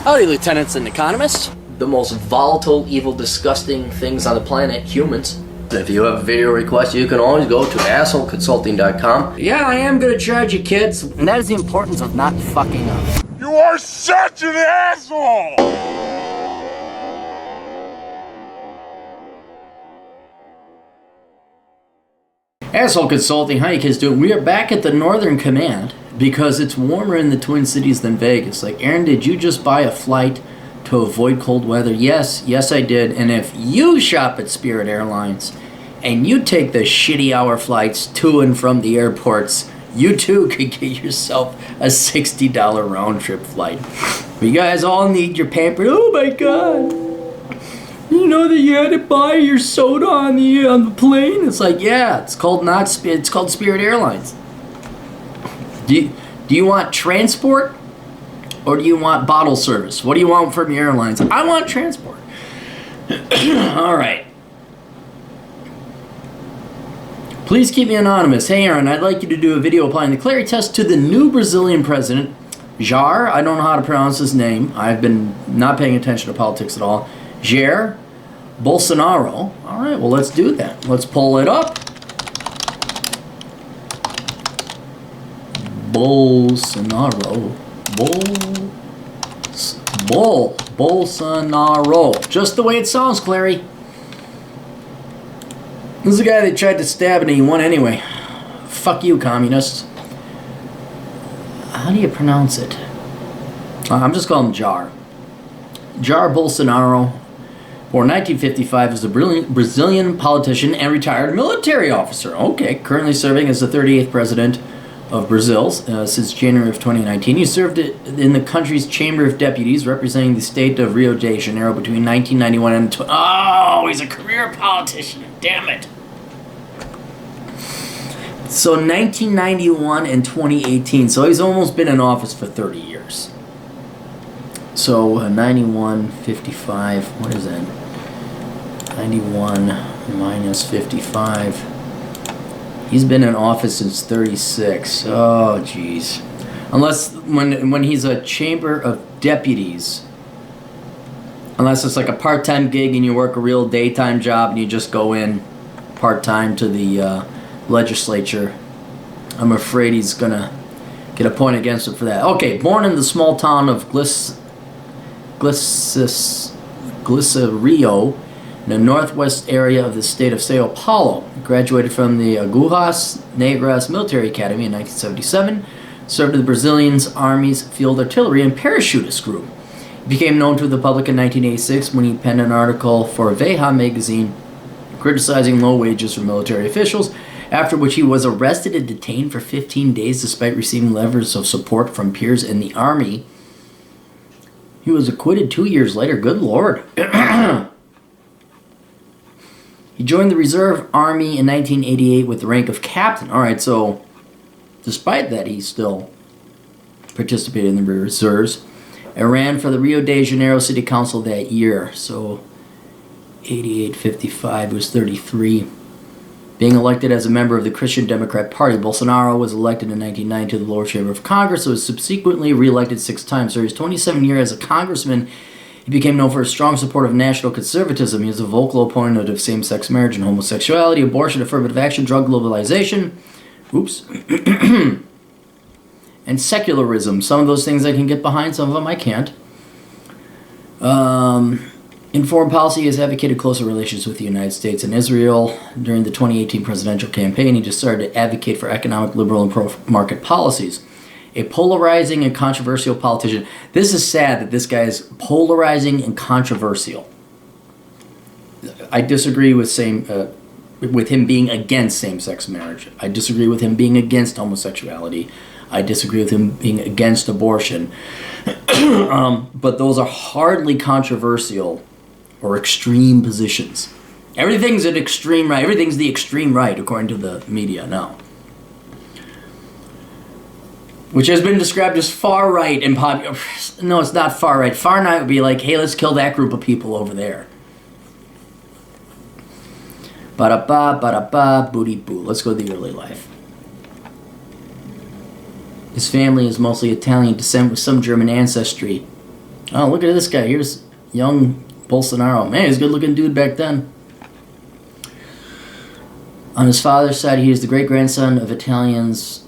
Howdy, lieutenants and economists. The most volatile, evil, disgusting things on the planet, humans. If you have a video request, you can always go to assholeconsulting.com. Yeah, I am gonna charge you, kids. And that is the importance of not fucking up. You are such an asshole! Asshole Consulting, how you kids doing? We are back at the Northern Command because it's warmer in the Twin Cities than Vegas. Like, Aaron, did you just buy a flight to avoid cold weather? Yes, I did. And if you shop at Spirit Airlines and you take the shitty hour flights to and from the airports, you too could get yourself a $60 round trip flight. You guys all need your pampered. Oh my God. You know that you had to buy your soda on the plane? It's like, yeah, it's called Spirit Airlines. Do you want transport or do you want bottle service? What do you want from your airlines? I want transport. All right. Please keep me anonymous. Hey Aaron, I'd like you to do a video applying the Clarey test to the new Brazilian president, Jair. I don't know how to pronounce his name. I've been not paying attention to politics at all. Jair Bolsonaro. All right, well, let's do that. Let's pull it up. Bolsonaro. Bolsonaro. Just the way it sounds, Clarey. This is the guy that tried to stab and he won anyway. Fuck you, communists. How do you pronounce it? I'm just calling him Jair. Jair Bolsonaro, born 1955, is a brilliant Brazilian politician and retired military officer. Okay, currently serving as the 38th president of Brazil since January of 2019. He served in the country's Chamber of Deputies, representing the state of Rio de Janeiro between 1991 and... Oh, he's a career politician. Damn it. So 1991 and 2018. So he's almost been in office for 30 years. So 91, 55, what is that? 91 minus 55. He's been in office since 36. Oh, jeez. Unless when he's a Chamber of Deputies, unless it's like a part-time gig and you work a real daytime job and you just go in part-time to the legislature, I'm afraid he's going to get a point against him for that. Okay, born in the small town of Rio, in the northwest area of the state of Sao Paulo. Graduated from the Aguas Negras Military Academy in 1977. Served in the Brazilian Army's Field Artillery and Parachutist Group. He became known to the public in 1986 when he penned an article for Veja magazine criticizing low wages for military officials, after which he was arrested and detained for 15 days despite receiving letters of support from peers in the Army. He was acquitted 2 years later. Good Lord. He joined the Reserve Army in 1988 with the rank of captain. All right, so despite that, he still participated in the reserves and ran for the Rio de Janeiro City Council that year. So 88, 55 was 33. Being elected as a member of the Christian Democrat Party, Bolsonaro was elected in 1990 to the lower chamber of Congress and was subsequently reelected 6 times. During his 27 years as a congressman, he became known for his strong support of national conservatism. He is a vocal opponent of same-sex marriage and homosexuality, abortion, affirmative action, drug globalization, and secularism. Some of those things I can get behind, some of them I can't. In foreign policy, he has advocated closer relations with the United States and Israel. During the 2018 presidential campaign, he just started to advocate for economic, liberal, and pro-market policies. A polarizing and controversial politician. This is sad that this guy is polarizing and controversial. I disagree with him being against same-sex marriage. I disagree with him being against homosexuality. I disagree with him being against abortion. But those are hardly controversial or extreme positions. Everything's an extreme right. Everything's the extreme right, according to the media now. Which has been described as far right and popular. No, it's not far right. Far right would be like, hey, let's kill that group of people over there. Ba-da-ba, ba-da-ba, booty-boo. Let's go to the early life. His family is mostly Italian descent with some German ancestry. Oh, look at this guy. Here's young Bolsonaro. Man, he's a good-looking dude back then. On his father's side, he is the great-grandson of Italians.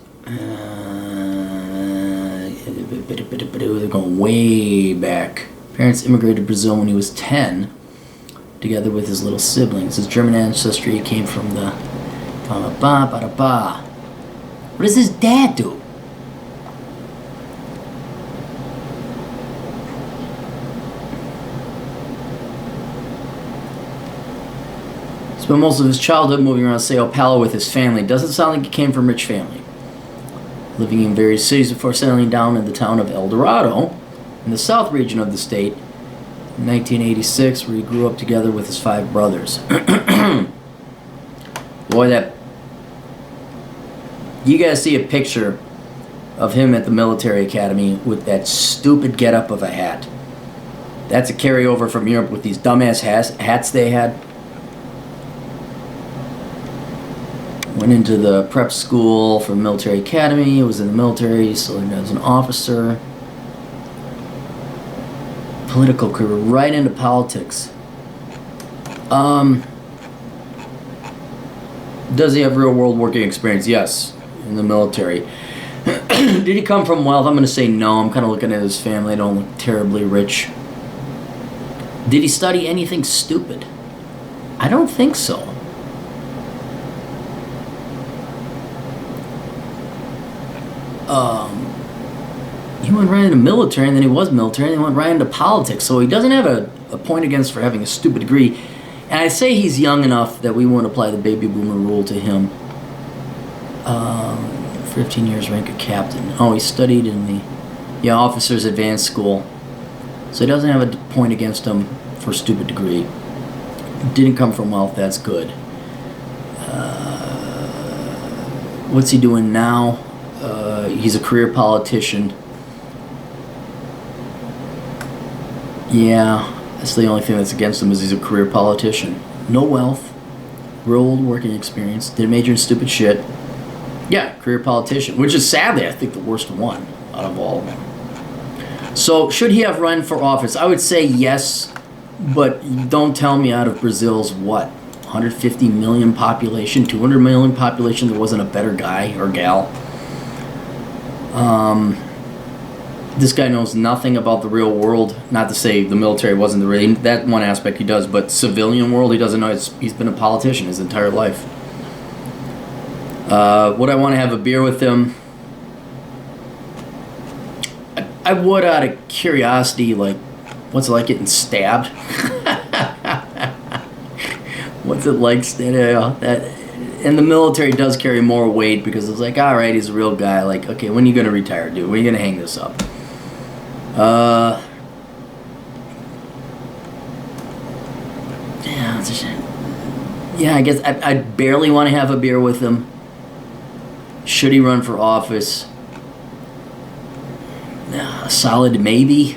They're going way back. Parents immigrated to Brazil when he was 10, together with his little siblings. His German ancestry came from the... What does his dad do? Spent most of his childhood moving around Sao Paulo with his family. Doesn't sound like he came from a rich family. Living in various cities before settling down in the town of El Dorado, in the south region of the state, in 1986, where he grew up together with his 5 brothers. Boy, that... You guys see a picture of him at the military academy with that stupid getup of a hat. That's a carryover from Europe with these dumbass hats they had. Went into the prep school for military academy. Was in the military, so as an officer. Political career, right into politics. Does he have real world working experience? Yes, in the military. Did he come from wealth? I'm going to say no. I'm kind of looking at his family. They don't look terribly rich. Did he study anything stupid? I don't think so. He went right into military, and then he was military, and then he went right into politics. So he doesn't have a point against for having a stupid degree. And I say he's young enough that we won't apply the baby boomer rule to him. 15 years, rank of captain. Oh, he studied in the officers' advanced school. So he doesn't have a point against him for a stupid degree. Didn't come from wealth, that's good. What's he doing now? He's a career politician. Yeah, that's the only thing that's against him is he's a career politician. No wealth, real old working experience, did a major in stupid shit. Yeah, career politician, which is sadly, I think, the worst one out of all of them. So, should he have run for office? I would say yes, but don't tell me out of Brazil's, what, 150 million population, 200 million population, there wasn't a better guy or gal. This guy knows nothing about the real world. Not to say the military wasn't the real... That one aspect he does, but civilian world, he doesn't know. He's been a politician his entire life. Would I want to have a beer with him? I would, out of curiosity, like, what's it like getting stabbed? What's it like standing that? And the military does carry more weight because it's like, all right, he's a real guy. Like, okay, when are you going to retire, dude? When are you going to hang this up? Yeah, I guess I barely want to have a beer with him. Should he run for office? A solid maybe.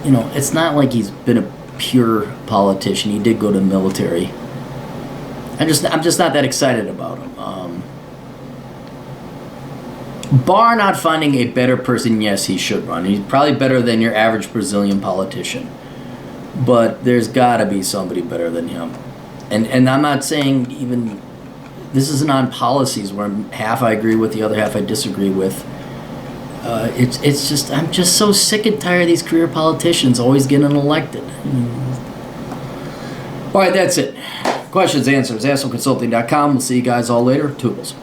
It's not like he's been a pure politician. He did go to the military. I'm just not that excited about him. Bar not finding a better person, yes, he should run. He's probably better than your average Brazilian politician. But there's got to be somebody better than him. And I'm not saying even... This isn't on policies where half I agree with, the other half I disagree with. It's just... I'm just so sick and tired of these career politicians always getting elected. All right, that's it. Questions, answers, assholeconsulting.com. We'll see you guys all later. Toodles.